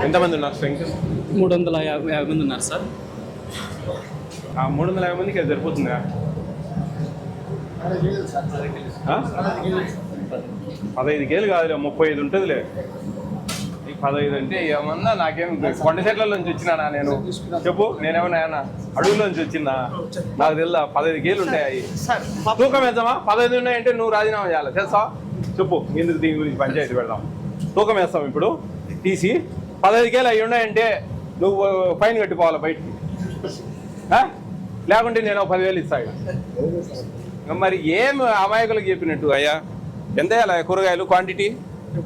ఎంతమంది ఉన్నారు స్ట్రెంగ్త్? 350 మంది ఉన్నారు సార్. 350 మందికి అది సరిపోతుందా? 15 కేలు కాదులే, 35 ఉంటుందిలే. 15 అంటే ఏమన్నా నాకేం కొండ చెట్ల నుంచి వచ్చినా నేను? చెప్పు, నేనేమన్నా అడవుల్లోంచి వచ్చిందా? నాకు తెలుదా 15 కేలు ఉంటాయి. తూకం వేద్దామా? 15 ఉన్నాయంటే నువ్వు రాజీనామా చేయాలి, తెలుసా? చెప్పు, ఎందుకు దీని గురించి పంచాయతీ పెడదాం? తూకం వేస్తాం ఇప్పుడు తీసి. 15 కేలు అవి ఉన్నాయంటే నువ్వు ఫైన్ కట్టుకోవాలి బయటికి, లేకుంటే నేను 10,000 ఇస్తాను. మరి ఏం అమాయకులకు చెప్పినట్టు అయ్యా? ఎంత వేయాలి కూరగాయలు క్వాంటిటీ?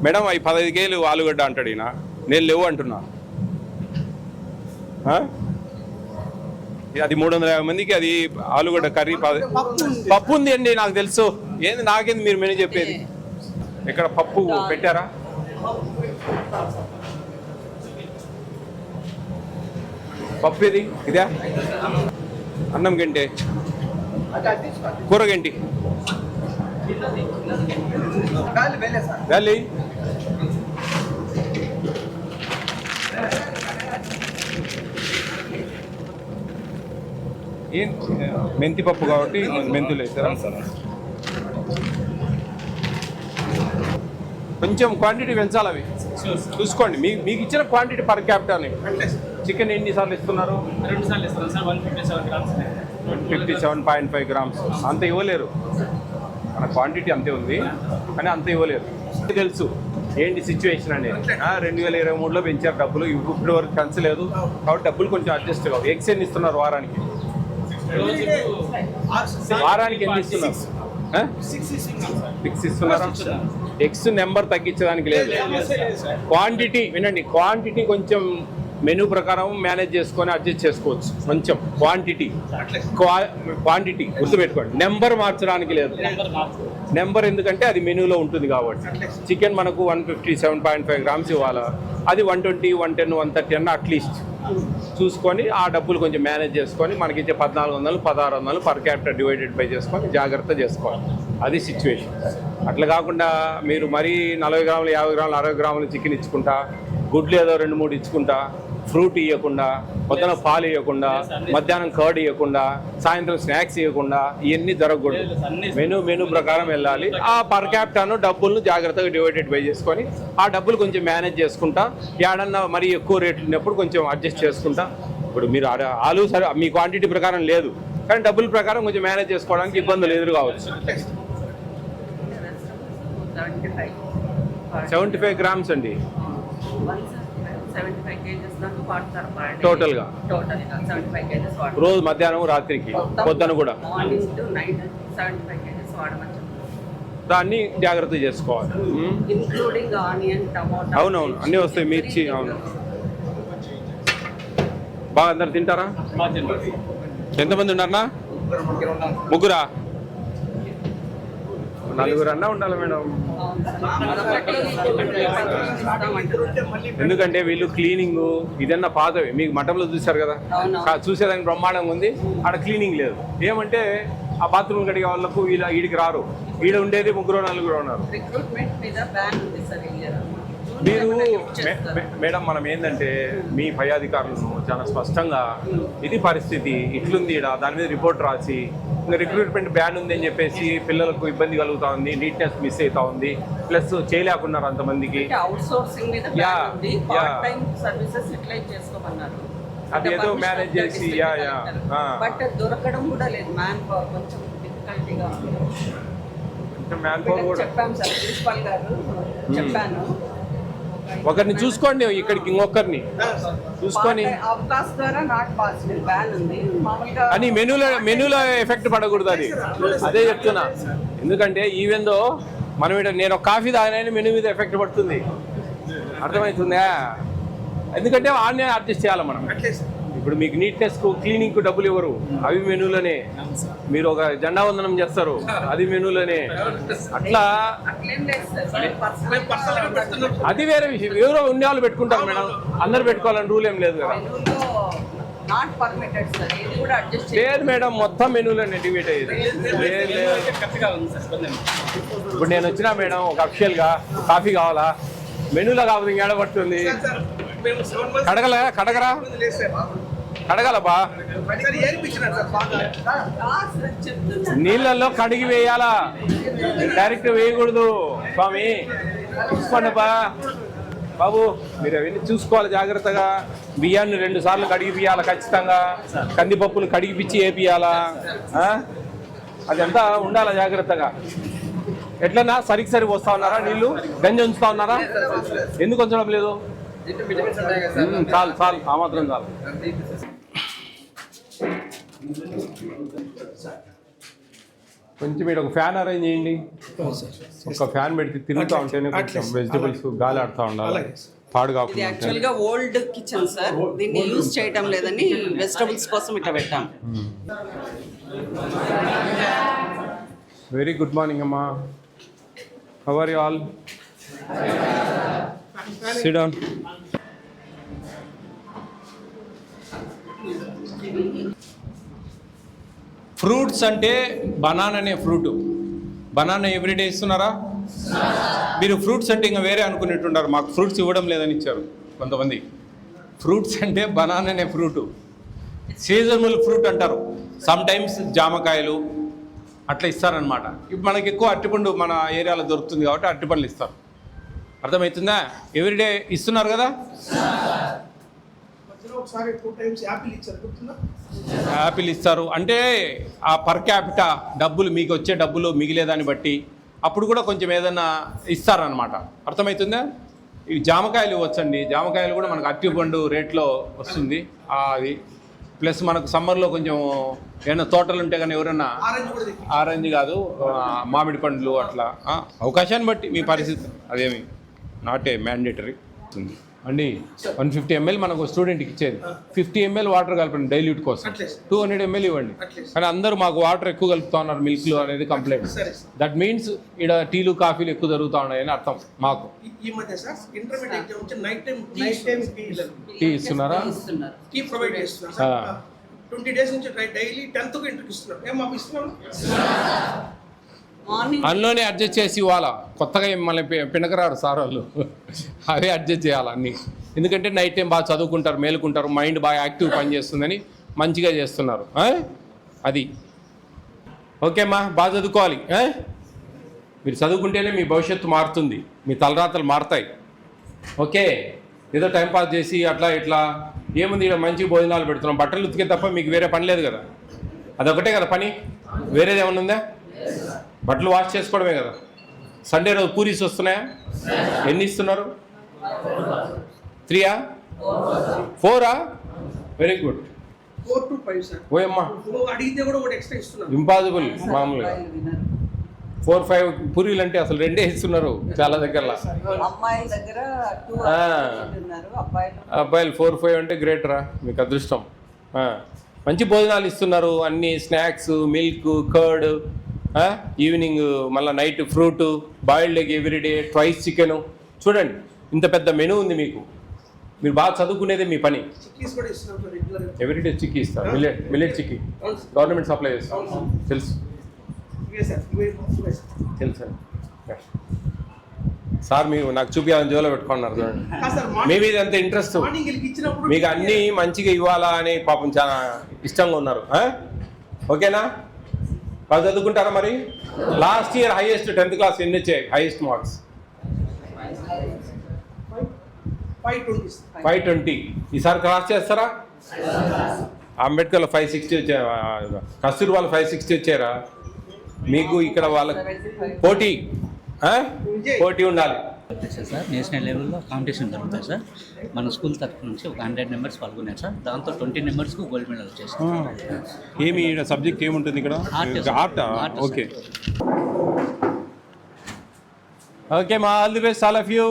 మేడం అవి 15 కేలు ఆలుగడ్డ అంటాడు ఈయన, నేను లేవు అంటున్నా. అది 350 మందికి అది ఆలుగడ్డ కర్రీ. పప్పు ఉంది అండి, నాకు తెలుసు. ఏంది నాకేంది మీరు మెనూ చెప్పేది? ఇక్కడ పప్పు పెట్టారా? పప్పు ఇది ఇదే? అన్నం గంటే, కూర గంటి గాలి. ఏం మెంతి పప్పు కాబట్టి మెంతులు వేస్తారా? కొంచెం క్వాంటిటీ పెంచాలి, అవి చూసుకోండి. మీకు ఇచ్చిన క్వాంటిటీ పర్ క్యాపిటల్. చికెన్ ఎన్నిసార్లు ఇస్తున్నారు? 2 సార్లు ఇస్తున్నాను సార్. 157 గ్రామ్స్. 157.5 గ్రామ్స్. అంత ఇవ్వలేరు, మన క్వాంటిటీ అంతే ఉంది కానీ అంత ఇవ్వలేరు. తెలుసు ఏంటి సిచ్యువేషన్ అనేది. 2023లో పెంచారు డబ్బులు, ఇప్పుడు వరకు పెంచలేదు కాబట్టి డబ్బులు కొంచెం అడ్జస్ట్ కావు. ఎగ్స్ ఎన్ని ఇస్తున్నారు వారానికి? ఎన్ని ఇస్తున్నారు? 6 ఇస్తున్నారా? ఎగ్స్ నెంబర్ తగ్గించడానికి లేదు. క్వాంటిటీ వినండి, క్వాంటిటీ కొంచెం మెనూ ప్రకారం మేనేజ్ చేసుకొని అడ్జస్ట్ చేసుకోవచ్చు. కొంచెం క్వాంటిటీ గుర్తుపెట్టుకోండి, నెంబర్ మార్చడానికి లేదు. నెంబర్ ఎందుకంటే అది మెనూలో ఉంటుంది కాబట్టి. చికెన్ మనకు 157.5 గ్రామ్స్ ఇవ్వాలా, అది 120, 110, 130 అన్న అట్లీస్ట్ చూసుకొని ఆ డబ్బులు కొంచెం మేనేజ్ చేసుకొని మనకి ఇచ్చే 1,400, 1,600 పర్ క్యాపిటల్ డివైడెడ్ బై చేసుకొని జాగ్రత్త చేసుకోవాలి. అది సిచ్యువేషన్. అట్లా కాకుండా మీరు మరీ 40 గ్రాములు, 50 గ్రాములు, 60 గ్రాములు చికెన్ ఇచ్చుకుంటా, గుడ్లు ఏదో 2-3 ఇచ్చుకుంటా, ఫ్రూట్ ఇవ్వకుండా, పొద్దున పాలు ఇవ్వకుండా, మధ్యాహ్నం కర్డ్ ఇవ్వకుండా, సాయంత్రం స్నాక్స్ ఇవ్వకుండా, ఇవన్నీ జరగకూడదు. మెనూ ప్రకారం వెళ్ళాలి. ఆ పర్ క్యాపిటాను డబ్బులను జాగ్రత్తగా డివైడెడ్ బై చేసుకొని ఆ డబ్బులు కొంచెం మేనేజ్ చేసుకుంటా, ఏడన్నా మరీ ఎక్కువ రేట్లు ఉన్నప్పుడు కొంచెం అడ్జస్ట్ చేసుకుంటా. ఇప్పుడు మీరు ఆలు సరే మీ క్వాంటిటీ ప్రకారం లేదు కానీ డబ్బుల ప్రకారం కొంచెం మేనేజ్ చేసుకోవడానికి ఇబ్బందులు ఎదురు కావచ్చు. 75 గ్రామ్స్ అండి టోటల్గా. రోజు మధ్యాహ్నం రాత్రికి పొద్దున కూడా దాన్ని జాగ్రత్త చేసుకోవాలి. అవునవును అన్నీ వస్తాయి, మిర్చి. అవును, బాగా అందరు తింటారా? ఎంతమంది ఉన్నారన్నా? ముగ్గురా? 4 అన్నా ఉండాలి మేడం. ఎందుకంటే వీళ్ళు క్లీనింగ్ ఇదన్నా పాతవి. మీకు మఠంలో చూశారు కదా, చూసేదానికి బ్రహ్మాండంగా ఉంది. ఆడ క్లీనింగ్ లేదు. ఏమంటే ఆ బాత్రూమ్ కడిగే వాళ్ళకు వీడికి రారు. ఈడ ఉండేది 3-4 ఉన్నారు. మీరు మేడం మనం ఏంటంటే మీ పై అధికారులను చాలా స్పష్టంగా ఇది పరిస్థితి ఇట్లుంది, దాని మీద రిపోర్ట్ రాసి ఇంకా రిక్రూట్మెంట్ బ్యాన్ ఉంది అని చెప్పేసి పిల్లలకు ఇబ్బంది కలుగుతా ఉంది, నీట్నెస్ మిస్ అవుతా ఉంది, ప్లస్ చేయలేకున్నారు అంతమందికి. అదేదో మేనేజ్ చేసి దొరకడం కూడా లేదు. మ్యాన్ పవర్ కొంచెం డిఫికల్టీగా ఉంది. మ్యాన్ పవర్ కూడా చెప్పాను సార్, ప్రిన్సిపల్ గారు చెప్పాను. ఒకరిని చూసుకోండి, ఇక్కడికి ఇంకొకరిని చూసుకొని అని మెనూలో ఎఫెక్ట్ పడకూడదు. అదే చెప్తున్నా. ఎందుకంటే ఈవెన్ దో మనం నేను ఒక కాఫీ తాగిన మెనూ మీద ఎఫెక్ట్ పడుతుంది, అర్థమవుతుందా? ఎందుకంటే వాడిని అడ్జస్ట్ చేయాలి మనం. ఇప్పుడు మీకు నీట్నెస్కు క్లీనింగ్కు డబ్బులు ఇవ్వరు, అవి మెనూలోనే. మీరు ఒక జెండా వందనం చేస్తారు, అది మెనూలోనే. అట్లా అది వేరే విషయం. ఎవరో ఉండే వాళ్ళు పెట్టుకుంటారు మేడం, అందరు పెట్టుకోవాలని రూల్ ఏం లేదు కదా. లేదు మేడం, మొత్తం మెనూలోనే డివైడ్ అయ్యేది. ఇప్పుడు నేను వచ్చినా మేడం ఒక అఫిషియల్గా కాఫీ కావాలా, మెనూలో కాకపోతే ఇంకేడ పడుతుంది. మేము 7 months కడగరా లేదు సార్. కడగల బా ఒకసారి ఏర్పించినారు సార్ బాగా. చెప్తున్నా నీళ్ళల్లో కడిగి వేయాలా, డైరెక్ట్ వేయకూడదు స్వామి. చూసుకోండి బాబు, మీరు అవన్నీ చూసుకోవాలి జాగ్రత్తగా. బియ్యాన్ని 2 సార్లు కడిగిపియాలి ఖచ్చితంగా. కందిపప్పులు కడిగిపిచ్చి వేపియాలా, అదంతా ఉండాలా జాగ్రత్తగా. ఎట్లన్నా సరికి వస్తా ఉన్నారా నీళ్ళు? గంజి ఉంచుతా ఉన్నారా? ఎందుకు ఉంచడం లేదు? చాలు చాలు, ఆ మాత్రం చాలు. కొంచెం మీరు ఒక ఫ్యాన్ అరేంజ్ చేయండి. ఒక ఫ్యాన్ పెడితే తిరుగుతూ ఉంటేనే కొంచెం వెజిటబుల్స్ గాలి ఆడుతూ ఉండాలి, పాడు ఇది కాకుండా. యాక్చువల్గా ఓల్డ్ కిచెన్ సార్, దీన్ని యూజ్ చేయటం లేదని వెజిటబుల్స్ కోసం ఇట్లా పెట్టాం. వెరీ గుడ్ మార్నింగ్ అమ్మా. How are you all? Sit down. Fruits అంటే బనానా అనే ఫ్రూట్. బనానా ఎవ్రీడే ఇస్తున్నారా? మీరు ఫ్రూట్స్ అంటే ఇంకా వేరే అనుకునేట్టున్నారు. మాకు ఫ్రూట్స్ ఇవ్వడం లేదని ఇచ్చారు కొంతమంది. ఫ్రూట్స్ అంటే బనానా అనే ఫ్రూట్, సీజనల్ ఫ్రూట్ అంటారు. సమ్ టైమ్స్ జామకాయలు అట్లా ఇస్తారనమాట. ఇప్పుడు మనకి ఎక్కువ అరటిపండు మన ఏరియాలో దొరుకుతుంది కాబట్టి అరటిపండ్లు ఇస్తారు. అర్థమవుతుందా? ఎవ్రీడే ఇస్తున్నారు కదా. ఒకసారి 2 times యాపిల్ ఇచ్చారు, గుర్తుందా? యాపిల్ ఇస్తారు అంటే ఆ పర్ క్యాపిటా డబ్బులు, మీకు వచ్చే డబ్బులు మిగిలేదాన్ని బట్టి అప్పుడు కూడా కొంచెం ఏదైనా ఇస్తారనమాట. అర్థమవుతుందా? ఇవి జామకాయలు ఇవ్వచ్చండి. జామకాయలు కూడా మనకు అరటిపండు రేట్లో వస్తుంది. అది ప్లస్ మనకు సమ్మర్లో కొంచెం ఏమైనా తోటలు ఉంటే కానీ ఎవరైనా ఆరెంజ్ కూడా తెచ్చి. ఆరెంజ్ కాదు, మామిడి పండ్లు అట్లా అవకాశాన్ని బట్టి మీ పరిస్థితి, అదేమి నాట్ ఏ మ్యాండేటరీ ఉంది అండి. 150 ml మనకు స్టూడెంట్కి ఇచ్చేది. 50 ml వాటర్ కలపండి డైల్యూట్ కోసం. 200 ml ఇవ్వండి. కానీ అందరూ మాకు వాటర్ ఎక్కువ కలుపుతా ఉన్నారు మిల్క్లో అనేది కంప్లైంట్. దట్ మీన్స్ ఇక్కడ టీలు కాఫీలు ఎక్కువ జరుగుతూ ఉన్నాయని అర్థం మాకు. ఈ మధ్య సార్ ఇంటర్మీడియట్ ఎగ్జామ్ వచ్చి నైట్ టైం టీ ఇస్తున్నారా? ఇస్తున్నారు. టీ ప్రొవైడ్ చేస్తున్నారు సార్. 20 days నుంచి డైలీ 10th కు ఇంటర్కి ఇస్తున్నారు. ఏం మాకు ఇస్తున్నాం? మార్నింగ్ అందులోనే అడ్జస్ట్ చేసి ఇవ్వాలా. కొత్తగా మళ్ళీ పినకరారు సార్ వాళ్ళు, అవే అడ్జస్ట్ చేయాలి అన్నీ. ఎందుకంటే నైట్ టైం బాగా చదువుకుంటారు, మేలుకుంటారు, మైండ్ బాగా యాక్టివ్ పనిచేస్తుందని మంచిగా చేస్తున్నారు. అది ఓకేమ్మా, బాగా చదువుకోవాలి. మీరు చదువుకుంటేనే మీ భవిష్యత్తు మారుతుంది, మీ తలరాతలు మారుతాయి. ఓకే, ఏదో టైంపాస్ చేసి అట్లా ఇట్లా ఏముంది, ఇక్కడ మంచి భోజనాలు పెడుతున్నాం, బట్టలు ఉతికే తప్ప మీకు వేరే పని లేదు కదా. అదొకటే కదా పని, వేరేది ఏమన్నా ఉందా? బట్టలు వాష్ చేసుకోవడమే కదా. సండే రోజు పూరీస్ వస్తున్నాయా? ఎన్ని ఇస్తున్నారు? 3 4? Very good. 4 to 5 sir. ఓయమ్మా, నువ్వు అడిగితే కూడా ఒకటి ఎక్స్ట్రా ఇస్తున్నారు. ఇంపాసిబుల్. మామూలుగా 4-5 పూరీలు అంటే అసలు 2 ఇస్తున్నారు చాలా దగ్గరలో. అమ్మాయిల దగ్గర 2 ఉన్నారు, అబ్బాయిలు 4-5 అంటే గ్రేట్ రా, మీకు అదృష్టం. మంచి భోజనాలు ఇస్తున్నారు, అన్ని స్నాక్స్, మిల్క్, కర్డ్, ఈవినింగ్ మళ్ళీ night fruit, boiled egg everyday, twice chicken. చూడండి ఇంత పెద్ద మెనూ ఉంది మీకు. మీరు బాగా చదువుకునేదే మీ పని. చిక్కీస్ కూడా ఇస్తున్నాం సార్ రెగ్యులర్. ఎవ్రీడే చిక్కీ ఇస్తారు. మిల్లెట్ చిక్కీ గవర్నమెంట్ సప్లై చేస్తారు. తెలుసు ఇవే సార్, ఇవే సార్. తెలుసు సార్. మీరు నాకు చూపించాలని జోలో పెట్టుకున్నారు చూడండి. మీ మీద ఎంత ఇంట్రెస్ట్, మార్నింగ్ వీళ్ళకి ఇచ్చినప్పుడు మీకు అన్నీ మంచిగా ఇవ్వాలా అని పాపం చాలా ఇష్టంగా ఉన్నారు. ఓకేనా? బాగా చదువుకుంటారా మరి? Last year highest 10th class ఎన్ని వచ్చాయి? Highest marks 520. ఈసారి క్రాస్ చేస్తారా? అంబేద్కర్లో 560 వచ్చారు, కస్తూర్బాలో 560 వచ్చారా? మీకు ఇక్కడ వాళ్ళకి పోటీ ఉండాలి. సార్ నేషనల్ లెవెల్లో కాంపిటీషన్ జరుగుతుంది సార్. మన స్కూల్ తరఫు నుంచి ఒక 100 members పాల్గొన్నారు సార్. దాంతో 20 members గోల్డ్ మెడల్ వచ్చేసారు. ఏమి సబ్జెక్ట్ ఏముంటుంది ఇక్కడ? ఆర్ట్. ఓకే ఓకే మా, all the best all of you.